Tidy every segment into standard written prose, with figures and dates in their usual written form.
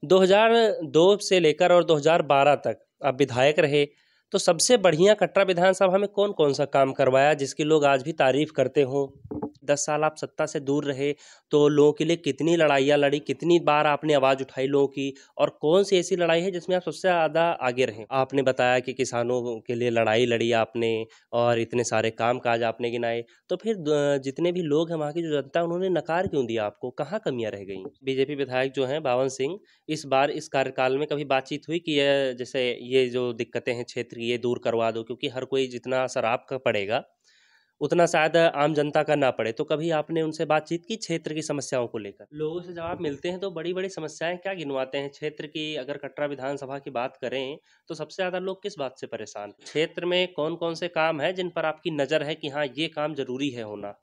2002 से लेकर और 2012 तक आप विधायक रहे, तो सबसे बढ़िया कटरा विधानसभा में कौन-कौन सा काम करवाया जिसकी लोग आज भी तारीफ़ करते हों? 10 साल आप सत्ता से दूर रहे, तो लोगों के लिए कितनी लड़ाइयाँ लड़ी, कितनी बार आपने आवाज़ उठाई लोगों की और कौन-सी ऐसी लड़ाई है जिसमें आप सबसे ज़्यादा आगे रहे? आपने बताया कि किसानों के लिए लड़ाई लड़ी आपने और इतने सारे काम-काज आपने गिनाए, तो फिर जितने भी लोग हैं, वहाँ की जो जनता है, उन्होंने नकार क्यों दिया आपको? कहाँ कमियाँ रह गईं? बीजेपी विधायक जो हैं बावन सिंह, इस बार इस कार्यकाल में कभी बातचीत हुई कि जैसे ये जो दिक्कतें हैं क्षेत्र की, ये दूर करवा दो? क्योंकि हर कोई जितना असर आपका पड़ेगा, उतना शायद आम जनता का ना पड़े। तो कभी आपने उनसे बातचीत की क्षेत्र की समस्याओं को लेकर? लोगों से जब आप मिलते हैं तो बड़ी-बड़ी समस्याएँ क्या गिनवाते हैं? क्षेत्र की अगर कटरा विधानसभा की बात करें, तो सबसे ज़्यादा लोग किस बात से परेशान? क्षेत्र में कौन-कौन से काम हैं जिन पर आपकी नज़र है कि हाँ, ये काम ज़रूरी है होना?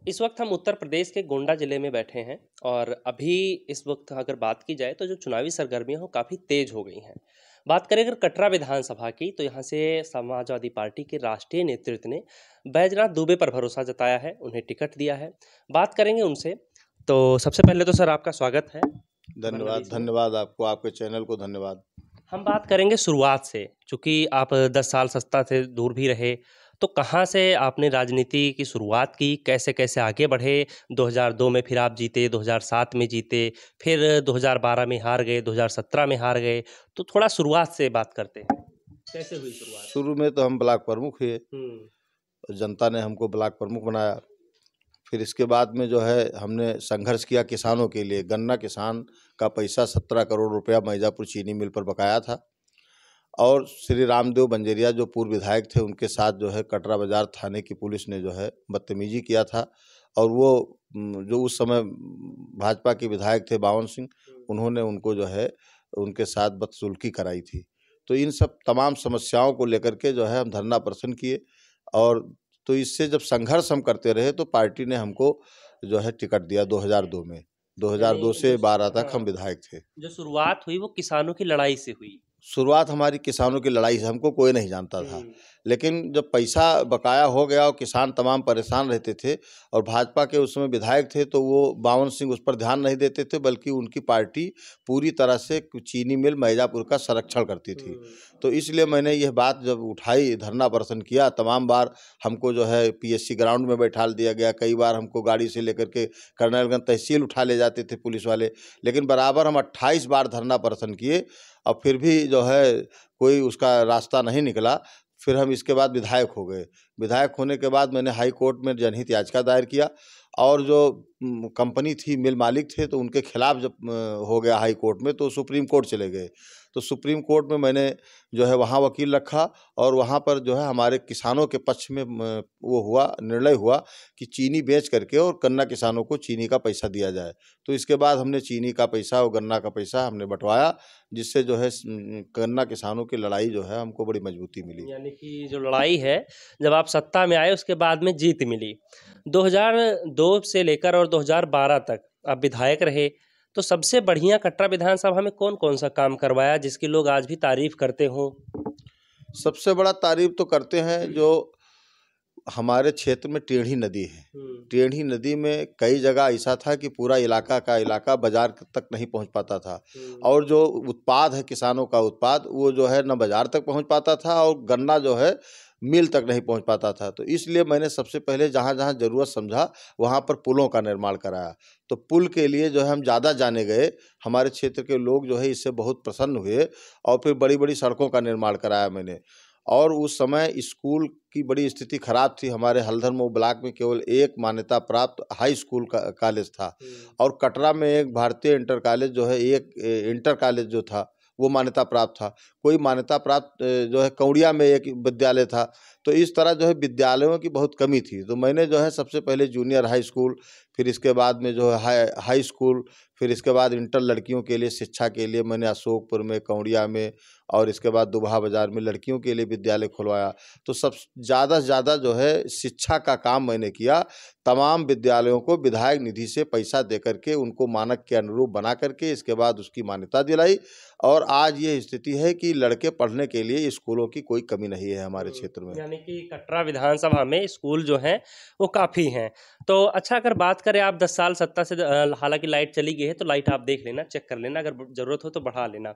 इस वक्त हम उत्तर प्रदेश के गोंडा जिले में बैठे हैं और अभी इस वक्त अगर बात की जाए तो जो चुनावी सरगर्मियां हो काफ़ी तेज हो गई हैं। बात करें अगर कटरा विधानसभा की तो यहाँ से समाजवादी पार्टी के राष्ट्रीय नेतृत्व ने बैजनाथ दुबे पर भरोसा जताया है, उन्हें टिकट दिया है। बात करेंगे उनसे। तो सबसे पहले तो सर आपका स्वागत है धन्यवाद। भरभरी में। धन्यवाद आपको, आपके चैनल को धन्यवाद। हम बात करेंगे शुरुआत से, चूँकि आप 10 साल सत्ता से दूर भी रहे, तो कहाँ से आपने राजनीति की शुरुआत की? कैसे-कैसे आगे बढ़े? 2002 में फिर आप जीते, 2007 में जीते, फिर 2012 में हार गए, 2017 में हार गए, तो थोड़ा शुरुआत से बात करते हैं। कैसे हुई शुरुआत? शुरू में तो हम ब्लॉक प्रमुख हुए, हुँ, जनता ने हमको ब्लॉक प्रमुख बनाया। फिर इसके बाद में जो है हमने संघर्ष किया किसानों के लिए। गन्ना किसान का पैसा 17 करोड़ रुपया मैजापुर चीनी मिल पर बकाया था और श्री रामदेव बंजरिया जो पूर्व विधायक थे, उनके साथ जो है कटरा बाजार थाने की पुलिस ने जो है बदतमीजी किया था और वो जो उस समय भाजपा के विधायक थे बावन सिंह, उन्होंने उनको जो है उनके साथ बदसुल्की कराई थी। तो इन सब तमाम समस्याओं को लेकर के जो है हम धरना प्रदर्शन किए और तो इससे जब संघर्ष हम करते रहे तो पार्टी ने हमको जो है टिकट दिया 2002 में। 2002 यानी से जो 12 तक हम हाँ, विधायक थे। जो शुरुआत हुई वो किसानों की लड़ाई से हुई। शुरुआत हमारी किसानों की लड़ाई से, हमको कोई नहीं जानता था। हुँ, लेकिन जब पैसा बकाया हो गया और किसान तमाम परेशान रहते थे और भाजपा के उस समय विधायक थे तो वो बावन सिंह उस पर ध्यान नहीं देते थे, बल्कि उनकी पार्टी पूरी तरह से चीनी मिल मैजापुर का संरक्षण करती थी। हुँ। तो इसलिए मैंने यह बात जब उठाई, धरना प्रदर्शन किया, तमाम बार हमको जो है पीएससी ग्राउंड में बैठाल दिया गया। कई बार हमको गाड़ी से लेकर के कर्नलगंज तहसील उठा ले जाते थे पुलिस वाले। लेकिन बराबर हम 28 बार धरना प्रदर्शन किए और फिर भी जो है कोई उसका रास्ता नहीं निकला। फिर हम इसके बाद विधायक हो गए। विधायक होने के बाद मैंने हाई कोर्ट में जनहित याचिका दायर किया और जो कंपनी थी, मिल मालिक थे, तो उनके खिलाफ जब हो गया हाई कोर्ट में तो सुप्रीम कोर्ट चले गए। तो सुप्रीम कोर्ट में मैंने जो है वहाँ वकील रखा और वहाँ पर जो है हमारे किसानों के पक्ष में वो हुआ, निर्णय हुआ कि चीनी बेच करके और गन्ना किसानों को चीनी का पैसा दिया जाए। तो इसके बाद हमने चीनी का पैसा और गन्ना का पैसा हमने बँटवाया, जिससे जो है गन्ना किसानों की लड़ाई जो है हमको बड़ी मजबूती मिली। यानी कि जो लड़ाई है, जब आप सत्ता में आए उसके बाद में जीत मिली। 2002 से लेकर और 2012 तक आप विधायक रहे, तो सबसे बढ़िया कटरा विधानसभा में कौन-कौन सा काम करवाया जिसकी लोग आज भी तारीफ़ करते हों? सबसे बड़ा तारीफ़ तो करते हैं जो हमारे क्षेत्र में टेढ़ी नदी है। हुँ, टेढ़ी नदी में कई जगह ऐसा था कि पूरा इलाका का इलाका बाज़ार तक नहीं पहुंच पाता था हुँ, और जो उत्पाद है किसानों का उत्पाद, वो जो है न बाज़ार तक पहुंच पाता था और गन्ना जो है मिल तक नहीं पहुंच पाता था। तो इसलिए मैंने सबसे पहले जहां-जहां ज़रूरत समझा वहां पर पुलों का निर्माण कराया। तो पुल के लिए जो है हम ज़्यादा जाने गए, हमारे क्षेत्र के लोग जो है इससे बहुत प्रसन्न हुए और फिर बड़ी-बड़ी सड़कों का निर्माण कराया मैंने। और उस समय स्कूल की बड़ी स्थिति खराब थी। हमारे हल्दर मऊ ब्लॉक में केवल एक मान्यता प्राप्त हाई स्कूल का कॉलेज था हुँ। और कटरा में एक भारतीय इंटर कॉलेज जो है, एक इंटर कॉलेज जो था वो मान्यता प्राप्त था। कोई मान्यता प्राप्त जो है कौड़िया में एक विद्यालय था। तो इस तरह जो है विद्यालयों की बहुत कमी थी। तो मैंने जो है सबसे पहले जूनियर हाई स्कूल, फिर इसके बाद में जो है हाई स्कूल, फिर इसके बाद इंटर लड़कियों के लिए शिक्षा के लिए मैंने अशोकपुर में, कौड़िया में और इसके बाद दुबहा बाज़ार में लड़कियों के लिए विद्यालय खुलवाया। तो सब ज़्यादा से ज़्यादा जो है शिक्षा का काम मैंने किया। तमाम विद्यालयों को विधायक निधि से पैसा दे करके उनको मानक के अनुरूप बना करके इसके बाद उसकी मान्यता दिलाई और आज ये स्थिति है कि लड़के पढ़ने के लिए स्कूलों की कोई कमी नहीं है हमारे क्षेत्र में। यानी कि कटरा विधानसभा में स्कूल जो हैं वो काफ़ी हैं। तो अच्छा, अगर बात करें, आप 10 साल सत्ता से हालाँकि लाइट चली गई है तो लाइट आप देख लेना, चेक कर लेना, अगर ज़रूरत हो तो बढ़ा लेना।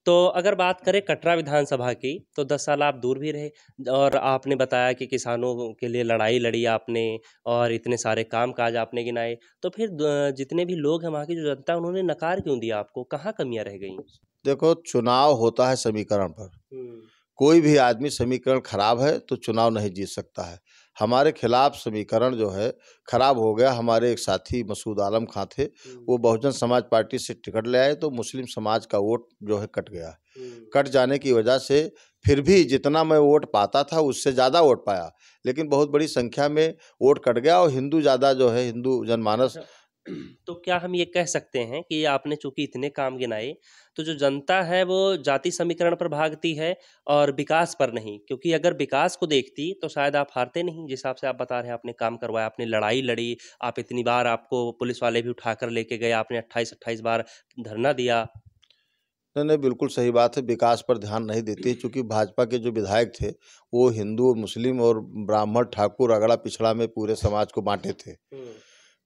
तो अगर बात करें कटरा विधानसभा की, तो 10 साल आप दूर भी रहे और आपने बताया कि किसानों के लिए लड़ाई लड़ी आपने और इतने सारे काम-काज आपने गिनाए। तो फिर जितने भी लोग हैं, वहाँ की जो जनता है, उन्होंने नकार क्यों दिया आपको? कहाँ कमियाँ रह गईं? देखो, चुनाव होता है समीकरण पर। हुँ। कोई भी आदमी समीकरण खराब है तो चुनाव नहीं जीत सकता है। हमारे खिलाफ समीकरण जो है खराब हो गया। हमारे एक साथी मसूद आलम खां थे, हुँ, वो बहुजन समाज पार्टी से टिकट ले आए तो मुस्लिम समाज का वोट जो है कट गया। हुँ। कट जाने की वजह से फिर भी जितना मैं वोट पाता था उससे ज़्यादा वोट पाया, लेकिन बहुत बड़ी संख्या में वोट कट गया और हिंदू ज़्यादा जो है, हिंदू जनमानस। अच्छा, तो क्या हम ये कह सकते हैं कि आपने चूँकि इतने काम गिनाए, तो जो जनता है वो जाति समीकरण पर भागती है और विकास पर नहीं? क्योंकि अगर विकास को देखती तो शायद आप हारते नहीं, जिस हिसाब से आप बता रहे हैं आपने काम करवाया, आपने लड़ाई लड़ी, आप इतनी बार आपको पुलिस वाले भी उठाकर लेके गए, आपने 28-28 बार धरना दिया। नहीं, नहीं, बिल्कुल सही बात है, विकास पर ध्यान नहीं देती है, चूँकि भाजपा के जो विधायक थे, वो हिंदू, मुस्लिम और ब्राह्मण, ठाकुर, अगड़ा, पिछड़ा में पूरे समाज को बाँटे थे। हुँ,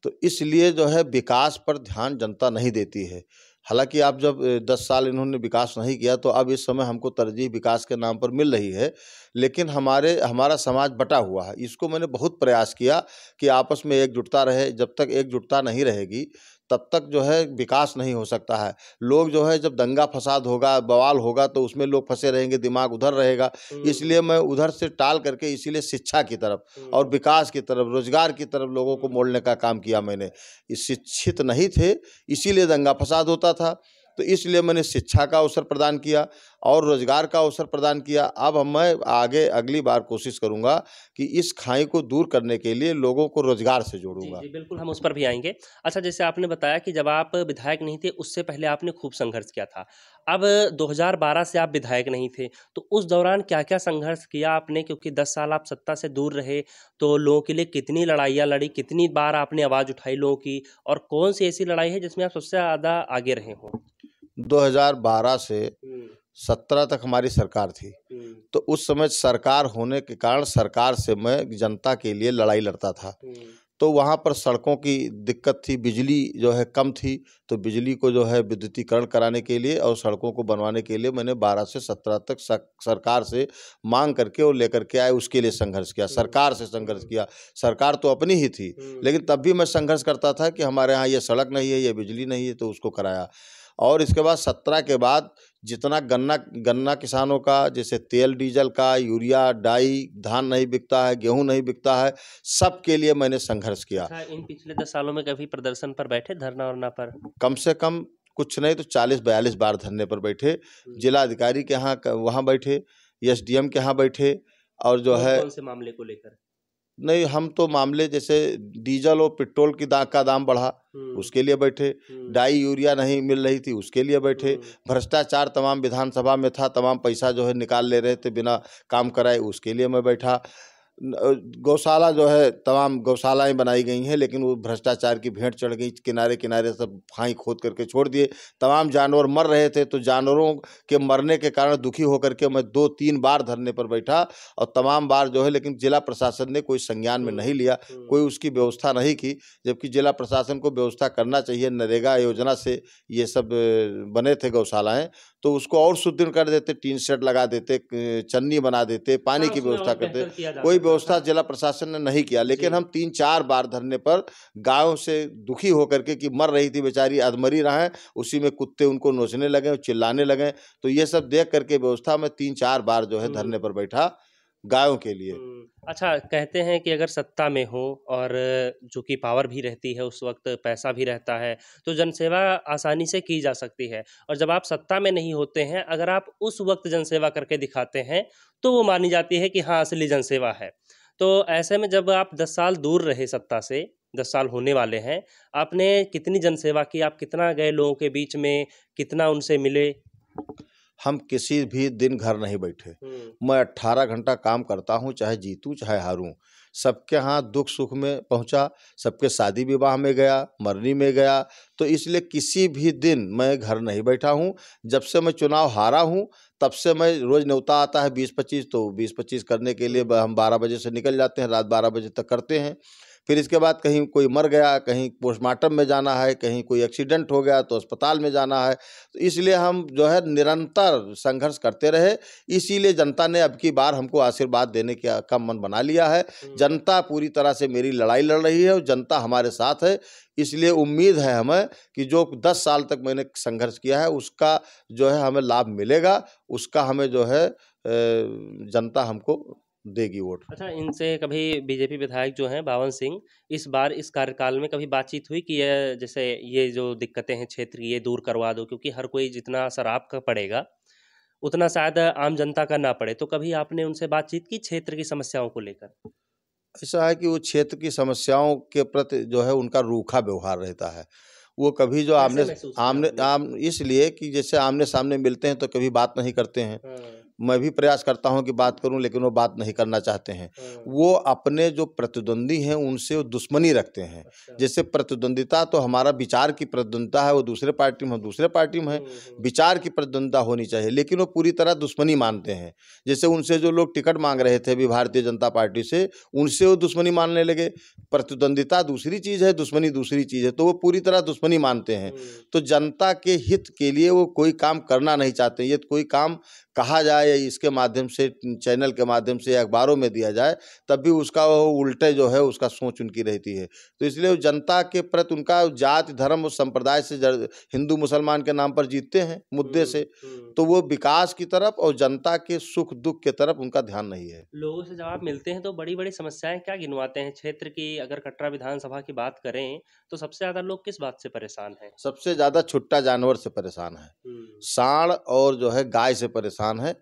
तो इसलिए जो है विकास पर ध्यान जनता नहीं देती है। हालाँकि आप जब 10 साल इन्होंने विकास नहीं किया तो अब इस समय हमको तरजीह विकास के नाम पर मिल रही है, लेकिन हमारा समाज बँटा हुआ है। इसको मैंने बहुत प्रयास किया कि आपस में एकजुटता रहे, जब तक एकजुटता नहीं रहेगी, तब तक जो है विकास नहीं हो सकता है। लोग जो है जब दंगा-फ़साद होगा, बवाल होगा तो उसमें लोग फँसे रहेंगे, दिमाग उधर रहेगा। हुँ, इसलिए मैं उधर से टाल करके इसीलिए शिक्षा की तरफ और हुँ, विकास की तरफ, रोज़गार की तरफ लोगों को हुँ। मोड़ने का काम किया मैंने। शिक्षित नहीं थे, इसीलिए दंगा-फ़साद होता था। तो इसलिए मैंने शिक्षा का अवसर प्रदान किया और रोज़गार का अवसर प्रदान किया। अब मैं आगे अगली बार कोशिश करूँगा कि इस खाई को दूर करने के लिए लोगों को रोज़गार से जी, जोड़ूँगा। जी, बिल्कुल हम उस पर भी आएँगे। अच्छा, जैसे आपने बताया कि जब आप विधायक नहीं थे, उससे पहले आपने खूब संघर्ष किया था। अब 2012 से आप विधायक नहीं थे, तो उस दौरान क्या-क्या संघर्ष किया आपने? क्योंकि 10 साल आप सत्ता से दूर रहे, तो लोगों के लिए कितनी लड़ाइयाँ लड़ी, कितनी बार आपने आवाज़ उठाई लोगों की, और कौन-सी ऐसी लड़ाई है जिसमें आप सबसे ज़्यादा आगे रहे हों? 2012 से हुँ, 17 तक हमारी सरकार थी। हुँ, तो उस समय सरकार होने के कारण सरकार से मैं जनता के लिए लड़ाई लड़ता था। हुँ, तो वहाँ पर सड़कों की दिक्कत थी, बिजली जो है कम थी, तो बिजली को जो है विद्युतीकरण कराने के लिए और सड़कों को बनवाने के लिए मैंने 12 से 17 तक सरकार से माँग करके और लेकर के आए, उसके लिए संघर्ष किया, हुँ, सरकार से संघर्ष हुँ, किया। सरकार तो अपनी ही थी, हुँ। लेकिन तब भी मैं संघर्ष करता था कि हमारे यहाँ ये सड़क नहीं है, ये बिजली नहीं है, तो उसको कराया। और इसके बाद 17 के बाद जितना गन्ना गन्ना किसानों का, जैसे तेल डीजल का, यूरिया, डाई, धान नहीं बिकता है, गेहूँ नहीं बिकता है, सबके लिए मैंने संघर्ष किया। अच्छा, इन पिछले 10 सालों में कभी प्रदर्शन पर बैठे, धरना-वरना पर? कम से कम कुछ नहीं तो 40-42 बार धरने पर बैठे, हुँ। जिलाधिकारी के यहाँ वहाँ बैठे, एसडीएम के यहाँ बैठे और जो है। कौन-कौन से मामले को लेकर? नहीं, हम तो मामले जैसे डीजल और पेट्रोल की का दाम बढ़ा, हुँ, उसके लिए बैठे, हुँ, डाई यूरिया नहीं मिल रही थी, उसके लिए बैठे, हुँ, भ्रष्टाचार तमाम विधानसभा में था, तमाम पैसा जो है निकाल ले रहे थे बिना काम कराए, उसके लिए मैं बैठा। गौशाला जो है, तमाम गौशालाएँ बनाई गई हैं, लेकिन वो भ्रष्टाचार की भेंट चढ़ गई, किनारे-किनारे सब खाई खोद करके छोड़ दिए, तमाम जानवर मर रहे थे, तो जानवरों के मरने के कारण दुखी होकर के मैं 2-3 बार धरने पर बैठा और तमाम बार जो है, लेकिन जिला प्रशासन ने कोई संज्ञान में नहीं हुँ, लिया, हुँ, कोई उसकी व्यवस्था नहीं की, जबकि जिला प्रशासन को व्यवस्था करना चाहिए। नरेगा योजना से ये सब बने थे गौशालाएँ, तो उसको और सुदृढ़ कर देते, टीन शेड लगा देते, चन्नी बना देते, पानी हाँ, की उसमें व्यवस्था और करते। बेहतर किया जा कोई सकता व्यवस्था था। जिला प्रशासन ने नहीं किया, जी। लेकिन हम 3-4 बार धरने पर गायों से दुखी होकर के कि मर रही थी बेचारी, अधमरी रहें, उसी में कुत्ते उनको नोचने लगे और चिल्लाने लगे। तो ये सब देख करके व्यवस्था में 3-4 बार जो है धरने हुँ, पर बैठा, गायों के लिए। हुँ। अच्छा, कहते हैं कि अगर सत्ता में हो और चूँकि पावर भी रहती है, उस वक़्त पैसा भी रहता है, तो जनसेवा आसानी से की जा सकती है, और जब आप सत्ता में नहीं होते हैं, अगर आप उस वक़्त जनसेवा करके दिखाते हैं, तो वो मानी जाती है कि हाँ, असली जनसेवा है। तो ऐसे में जब आप 10 साल दूर रहे सत्ता से, 10 साल होने वाले हैं, आपने कितनी जनसेवा की? आप कितना गए लोगों के बीच में, कितना उनसे मिले? हम किसी भी दिन घर नहीं बैठे। हुँ, मैं 18 घंटा काम करता हूँ, चाहे जीतूँ चाहे हारूँ। सबके यहाँ दुख सुख में पहुँचा, सबके शादी विवाह में गया, मरनी में गया। तो इसलिए किसी भी दिन मैं घर नहीं बैठा हूँ। जब से मैं चुनाव हारा हूँ तब से मैं रोज़ न्योता आता है 20-25, तो 20-25 करने के लिए हम 12 बजे से निकल जाते हैं, रात 12 बजे तक करते हैं। फिर इसके बाद कहीं कोई मर गया, कहीं पोस्टमार्टम में जाना है, कहीं कोई एक्सीडेंट हो गया तो अस्पताल में जाना है। तो इसलिए हम जो है निरंतर संघर्ष करते रहे। इसीलिए जनता ने अब की बार हमको आशीर्वाद देने का मन बना लिया है। जनता पूरी तरह से मेरी लड़ाई लड़ रही है और जनता हमारे साथ है। इसलिए उम्मीद है हमें कि जो 10 साल तक मैंने संघर्ष किया है उसका जो है हमें लाभ मिलेगा, उसका हमें जो है जनता हमको देगी वोट। अच्छा, इनसे कभी बीजेपी विधायक जो हैं बावन सिंह, इस बार इस कार्यकाल में कभी बातचीत हुई कि ये जैसे ये जो दिक्कतें हैं क्षेत्र की ये दूर करवा दो, क्योंकि हर कोई जितना असर आपका पड़ेगा उतना शायद आम जनता का ना पड़े, तो कभी आपने उनसे बातचीत की क्षेत्र की समस्याओं को लेकर? ऐसा है कि वो क्षेत्र की समस्याओं के प्रति जो है उनका रूखा व्यवहार रहता है। वो कभी जो कैसे आमने महसूस किया आमने आपने? आम इसलिए कि जैसे आमने-सामने मिलते हैं तो कभी बात नहीं करते हैं। हाँ, मैं भी प्रयास करता हूँ कि बात करूँ, लेकिन वो बात नहीं करना चाहते हैं। हाँ, वो अपने जो प्रतिद्वंदी हैं उनसे वो दुश्मनी रखते हैं। अच्छा। जैसे प्रतिद्वंदिता तो हमारा विचार की प्रतिद्वंदिता है, वो दूसरे पार्टी में, हम दूसरे पार्टी में हैं। हुँ। विचार की प्रतिद्वंदिता होनी चाहिए, लेकिन वो पूरी तरह दुश्मनी मानते हैं। जैसे उनसे जो लोग टिकट माँग रहे थे अभी भारतीय जनता पार्टी से, उनसे वो दुश्मनी मानने लगे। प्रतिद्वंदिता दूसरी चीज़ है, दुश्मनी दूसरी चीज़ है, तो वो पूरी तरह दुश्मनी मानते हैं। तो जनता के हित के लिए वो कोई काम करना नहीं चाहते। ये कोई काम कहा जाए या इसके माध्यम से, चैनल के माध्यम से या अखबारों में दिया जाए, तब भी उसका वो उल्टे जो है उसका सोच उनकी रहती है। तो इसलिए वो जनता के प्रति उनका जाति धर्म और संप्रदाय से हिंदू मुसलमान के नाम पर जीतते हैं मुद्दे से। तो वो विकास की तरफ और जनता के सुख दुख के तरफ उनका ध्यान नहीं है। लोगों से जब आप मिलते हैं तो बड़ी-बड़ी समस्याएँ क्या गिनवाते हैं? क्षेत्र की अगर कटरा विधानसभा की बात करें, तो सबसे ज़्यादा लोग किस बात से परेशान हैं? सबसे ज़्यादा छुट्टा जानवर से परेशान है। हुँ। सांड और जो है गाय से परेशान है।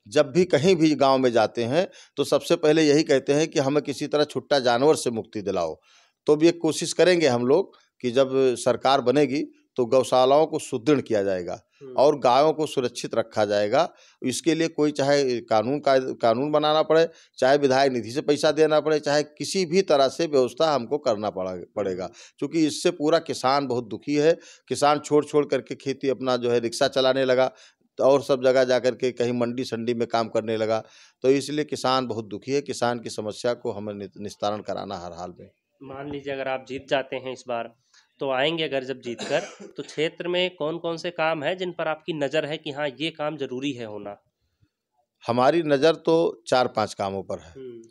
जब भी कहीं भी गाँव में जाते हैं तो सबसे पहले यही कहते हैं कि हमें किसी तरह छुट्टा जानवर से मुक्ति दिलाओ। तो अब ये कोशिश करेंगे हम लोग कि जब सरकार बनेगी तो गौशालाओं को सुदृढ़ किया जाएगा और गायों को सुरक्षित रखा जाएगा। इसके लिए कोई चाहे कानून बनाना पड़े, चाहे विधायक निधि से पैसा देना पड़े, चाहे किसी भी तरह से व्यवस्था हमको करना पड़ेगा। क्योंकि इससे पूरा किसान बहुत दुखी है। किसान छोड़ करके खेती अपना जो है रिक्शा चलाने लगा और सब जगह जाकर के कहीं मंडी-संडी में काम करने लगा। तो इसलिए किसान बहुत दुखी है। किसान की समस्या को हमें निस्तारण कराना हर हाल में। मान लीजिए अगर आप जीत जाते हैं इस बार, तो आएँगे अगर जब जीत कर, तो क्षेत्र में कौन-कौन से काम हैं जिन पर आपकी नज़र है कि हाँ, ये काम ज़रूरी है होना? हमारी नज़र तो 4-5 कामों पर है। हुँ,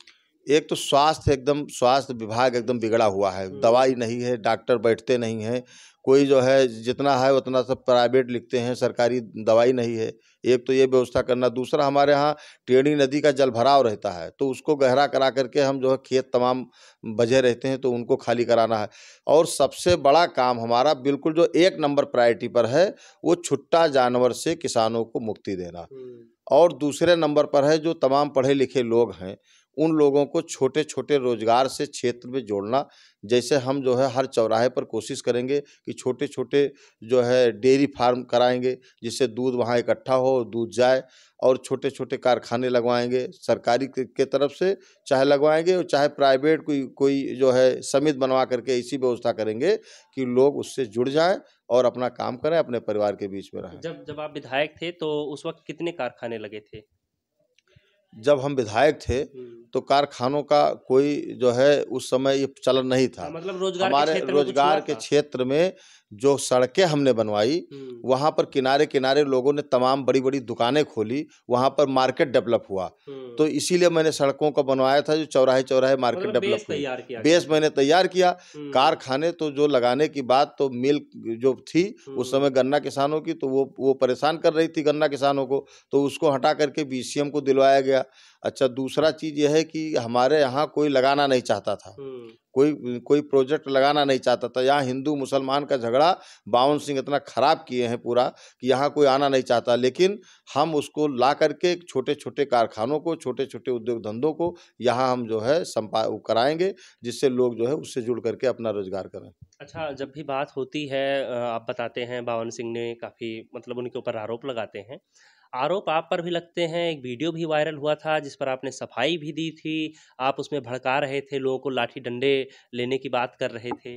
एक तो स्वास्थ्य विभाग एकदम बिगड़ा हुआ है। दवाई नहीं है, डॉक्टर बैठते नहीं हैं। कोई जो है जितना है उतना सब प्राइवेट लिखते हैं, सरकारी दवाई नहीं है। एक तो ये व्यवस्था करना। दूसरा, हमारे यहाँ टेढ़ी नदी का जलभराव रहता है, तो उसको गहरा करा करके हम जो है खेत तमाम बझे रहते हैं तो उनको खाली कराना है। और सबसे बड़ा काम हमारा बिल्कुल जो 1 नंबर प्रायोरिटी पर है, वो छुट्टा जानवर से किसानों को मुक्ति देना। हुँ, और दूसरे नंबर पर है जो तमाम पढ़े लिखे लोग हैं, उन लोगों को छोटे-छोटे रोज़गार से क्षेत्र में जोड़ना। जैसे हम जो है हर चौराहे पर कोशिश करेंगे कि छोटे-छोटे जो है डेयरी फार्म कराएँगे, जिससे दूध वहाँ इकट्ठा हो, दूध जाए और छोटे-छोटे कारखाने लगवाएँगे। सरकारी के तरफ से चाहे लगवाएँगे और चाहे प्राइवेट कोई कोई जो है समिति बनवा करके ऐसी व्यवस्था करेंगे कि लोग उससे जुड़ जाएँ और अपना काम करें, अपने परिवार के बीच में रहें। जब जब आप विधायक थे, तो उस वक़्त कितने कारखाने लगे थे? जब हम विधायक थे, हुँ। तो कारखानों का कोई जो है उस समय ये चलन नहीं हाँ, था। मतलब रोज़गार के हमारे क्षेत्र में कुछ हुआ रोज़गार के था? क्षेत्र में जो सड़कें हमने बनवाई, हुँ, वहाँ पर किनारे-किनारे लोगों ने तमाम बड़ी-बड़ी दुकानें खोली, वहाँ पर मार्केट डेवलप हुआ। हुँ। तो इसीलिए मैंने सड़कों को बनवाया था जो चौराहे-चौराहे मार्केट मतलब डेवलप बेस हुई। तैयार किया गया बेस था। मैंने तैयार किया। हुँ, कारखाने तो जो लगाने की बात तो मिल जो थी उस समय हुँ, गन्ना किसानों की, तो वो परेशान कर रही थी गन्ना किसानों को, तो उसको हटा करके बीसीएम को दिलवाया गया। अच्छा, दूसरा चीज़ ये है कि हमारे यहाँ कोई लगाना नहीं चाहता था। हुँ। कोई कोई प्रोजेक्ट लगाना नहीं चाहता था। यहाँ हिंदू मुसलमान का झगड़ा बावन सिंह इतना खराब किए हैं पूरा कि यहाँ कोई आना नहीं चाहता। लेकिन हम उसको ला करके छोटे-छोटे कारखानों को, छोटे-छोटे उद्योग धंधों को यहाँ हम जो है वो कराएँगे, जिससे लोग जो है उससे जुड़ करके अपना रोज़गार करें। अच्छा, जब भी बात होती है आप बताते हैं बावन सिंह ने काफ़ी मतलब उनके ऊपर आरोप लगाते हैं। आरोप आप पर भी लगते हैं, एक वीडियो भी वायरल हुआ था जिस पर आपने सफाई भी दी थी। आप उसमें भड़का रहे थे, लोगों को लाठी डंडे लेने की बात कर रहे थे।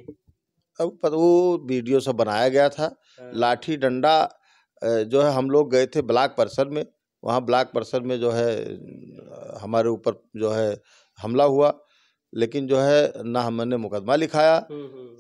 अब पर वो वीडियो सब बनाया गया था। हाँ। लाठी डंडा जो है हम लोग गए थे ब्लॉक परिसर में, वहाँ ब्लॉक परिसर में जो है हमारे ऊपर जो है हमला हुआ, लेकिन जो है ना हमने मुकदमा लिखाया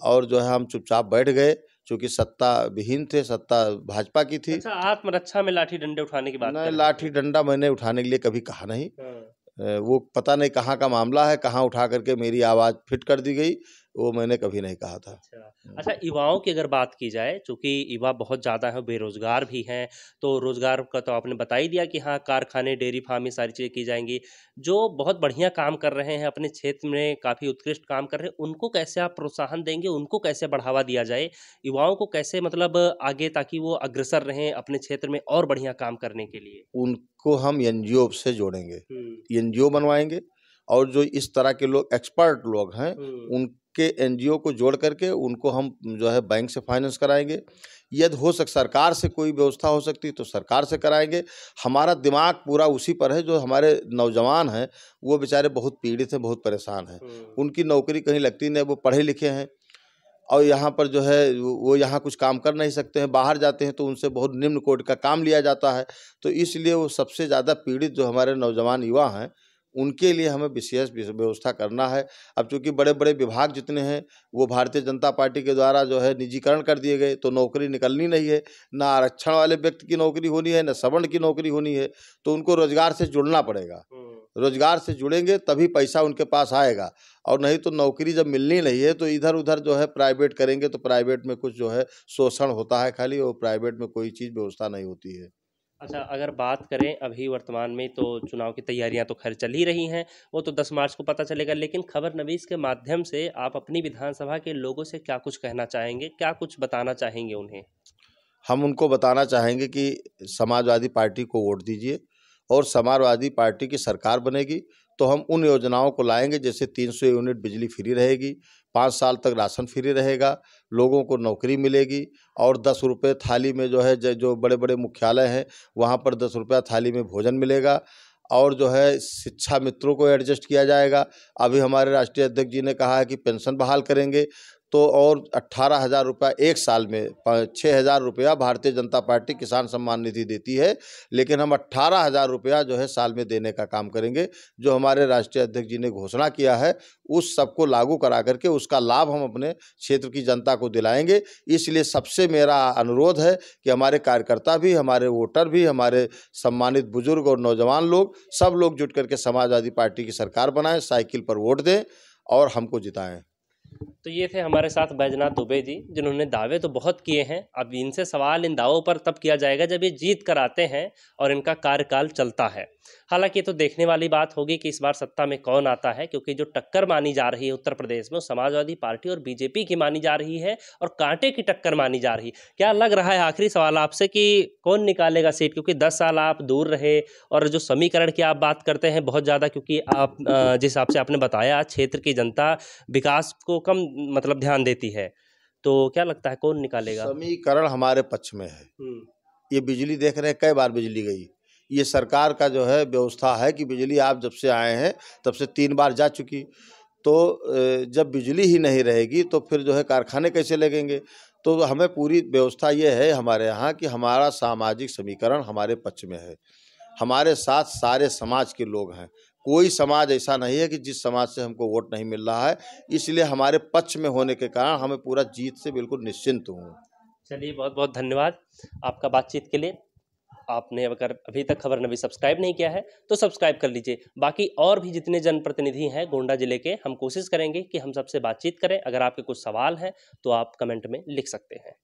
और जो है हम चुपचाप बैठ गए, चूँकि सत्ता विहीन थे, सत्ता भाजपा की थी। अच्छा, आत्मरक्षा में लाठी डंडे उठाने की बात नहीं, कर रहे लाठी थे। डंडा मैंने उठाने के लिए कभी कहा नहीं। हाँ। वो पता नहीं कहाँ का मामला है, कहाँ उठा करके मेरी आवाज़ फिट कर दी गई, वो मैंने कभी नहीं कहा था। अच्छा। अच्छा, युवाओं की अगर बात की जाए, चूँकि युवा बहुत ज़्यादा है, बेरोज़गार भी हैं, तो रोज़गार का तो आपने बता ही दिया कि हाँ, कारखाने, डेयरी फार्म ये सारी चीज़ें की जाएँगी। जो बहुत बढ़िया काम कर रहे हैं, अपने क्षेत्र में काफ़ी उत्कृष्ट काम कर रहे हैं, उनको कैसे आप प्रोत्साहन देंगे? उनको कैसे बढ़ावा दिया जाए? युवाओं को कैसे मतलब आगे ताकि वो अग्रसर रहें अपने क्षेत्र में और बढ़िया काम करने के लिए? उनको हम एनजीओ से जोड़ेंगे, हुँ। एनजीओ बनवाएँगे और जो इस तरह के लोग एक्सपर्ट लोग हैं, हुँ। उनके एनजीओ को जोड़ करके उनको हम जो है बैंक से फाइनेंस कराएँगे। यदि हो सक सरकार से कोई व्यवस्था हो सकती है तो सरकार से कराएँगे। हमारा दिमाग पूरा उसी पर है, जो हमारे नौजवान हैं, वो बेचारे बहुत पीड़ित हैं, बहुत परेशान हैं। हुँ। उनकी नौकरी कहीं लगती नहीं, वो पढ़े लिखे हैं और यहाँ पर जो है वो यहाँ कुछ काम कर नहीं सकते हैं, बाहर जाते हैं तो उनसे बहुत निम्न कोटि का काम लिया जाता है। तो इसलिए वो सबसे ज़्यादा पीड़ित जो हमारे नौजवान युवा हैं, उनके लिए हमें विशेष व्यवस्था करना है। अब चूँकि बड़े-बड़े विभाग जितने हैं, वो भारतीय जनता पार्टी के द्वारा जो है निजीकरण कर दिए गए, तो नौकरी निकलनी नहीं है। ना आरक्षण वाले व्यक्ति की नौकरी होनी है, ना सवर्ण की नौकरी होनी है, तो उनको रोज़गार से जुड़ना पड़ेगा। हुँ। रोज़गार से जुड़ेंगे तभी पैसा उनके पास आएगा, और नहीं तो नौकरी जब मिलनी नहीं है तो इधर-उधर जो है प्राइवेट करेंगे, तो प्राइवेट में कुछ जो है शोषण होता है खाली, और प्राइवेट में कोई चीज़ व्यवस्था नहीं होती है। अच्छा, अगर बात करें अभी वर्तमान में तो चुनाव की तैयारियां तो खैर चल ही रही हैं, वो तो 10 मार्च को पता चलेगा, लेकिन खबरनवीस के माध्यम से आप अपनी विधानसभा के लोगों से क्या कुछ कहना चाहेंगे? क्या कुछ बताना चाहेंगे उन्हें? हम उनको बताना चाहेंगे कि समाजवादी पार्टी को वोट दीजिए, और समाजवादी पार्टी की सरकार बनेगी तो हम उन योजनाओं को लाएंगे, जैसे 300 यूनिट बिजली फ्री रहेगी, 5 साल तक राशन फ्री रहेगा, लोगों को नौकरी मिलेगी, और 10 रुपये थाली में जो है जो बड़े-बड़े मुख्यालय हैं वहाँ पर 10 रुपया थाली में भोजन मिलेगा, और जो है शिक्षा मित्रों को एडजस्ट किया जाएगा। अभी हमारे राष्ट्रीय अध्यक्ष जी ने कहा है कि पेंशन बहाल करेंगे, तो और 18,000 रुपया एक साल में 6,000 रुपया भारतीय जनता पार्टी किसान सम्मान निधि देती है, लेकिन हम 18,000 रुपया जो है साल में देने का काम करेंगे। जो हमारे राष्ट्रीय अध्यक्ष जी ने घोषणा किया है, उस सबको लागू करा करके उसका लाभ हम अपने क्षेत्र की जनता को दिलाएंगे। इसलिए सबसे मेरा अनुरोध है कि हमारे कार्यकर्ता भी, हमारे वोटर भी, हमारे सम्मानित बुजुर्ग और नौजवान लोग, सब लोग जुट करके समाजवादी पार्टी की सरकार बनाएं, साइकिल पर वोट दें और हमको जिताएं। तो ये थे हमारे साथ बैजनाथ दुबे जी, जिन्होंने दावे तो बहुत किए हैं। अब इनसे सवाल इन दावों पर तब किया जाएगा जब ये जीत कर आते हैं और इनका कार्यकाल चलता है। हालांकि ये तो देखने वाली बात होगी कि इस बार सत्ता में कौन आता है, क्योंकि जो टक्कर मानी जा रही है उत्तर प्रदेश में, वो समाजवादी पार्टी और बीजेपी की मानी जा रही है और कांटे की टक्कर मानी जा रही है। क्या लग रहा है, आखिरी सवाल आपसे, कि कौन निकालेगा सीट? क्योंकि 10 साल आप दूर रहे और जो समीकरण की आप बात करते हैं बहुत ज़्यादा, क्योंकि आप जिस हिसाब से आपने बताया, क्षेत्र की जनता विकास को कम मतलब ध्यान देती है, तो क्या लगता है कौन निकालेगा? समीकरण हमारे पक्ष में है। ये बिजली देख रहे हैं, कई बार बिजली गई। ये सरकार का जो है व्यवस्था है कि बिजली आप जब से आए हैं तब से 3 बार जा चुकी। तो जब बिजली ही नहीं रहेगी तो फिर जो है कारखाने कैसे लगेंगे? तो हमें पूरी व्यवस्था ये है हमारे यहाँ कि हमारा सामाजिक समीकरण हमारे पक्ष में है। हमारे साथ सारे समाज के लोग हैं। कोई समाज ऐसा नहीं है कि जिस समाज से हमको वोट नहीं मिल रहा है। इसलिए हमारे पक्ष में होने के कारण हमें पूरा जीत से बिल्कुल निश्चिंत हूँ। चलिए, बहुत बहुत धन्यवाद आपका बातचीत के लिए। आपने अगर अभी तक खबरनवीस सब्सक्राइब नहीं किया है तो सब्सक्राइब कर लीजिए। बाकी और भी जितने जनप्रतिनिधि हैं गोंडा जिले के, हम कोशिश करेंगे कि हम सबसे बातचीत करें। अगर आपके कुछ सवाल हैं तो आप कमेंट में लिख सकते हैं।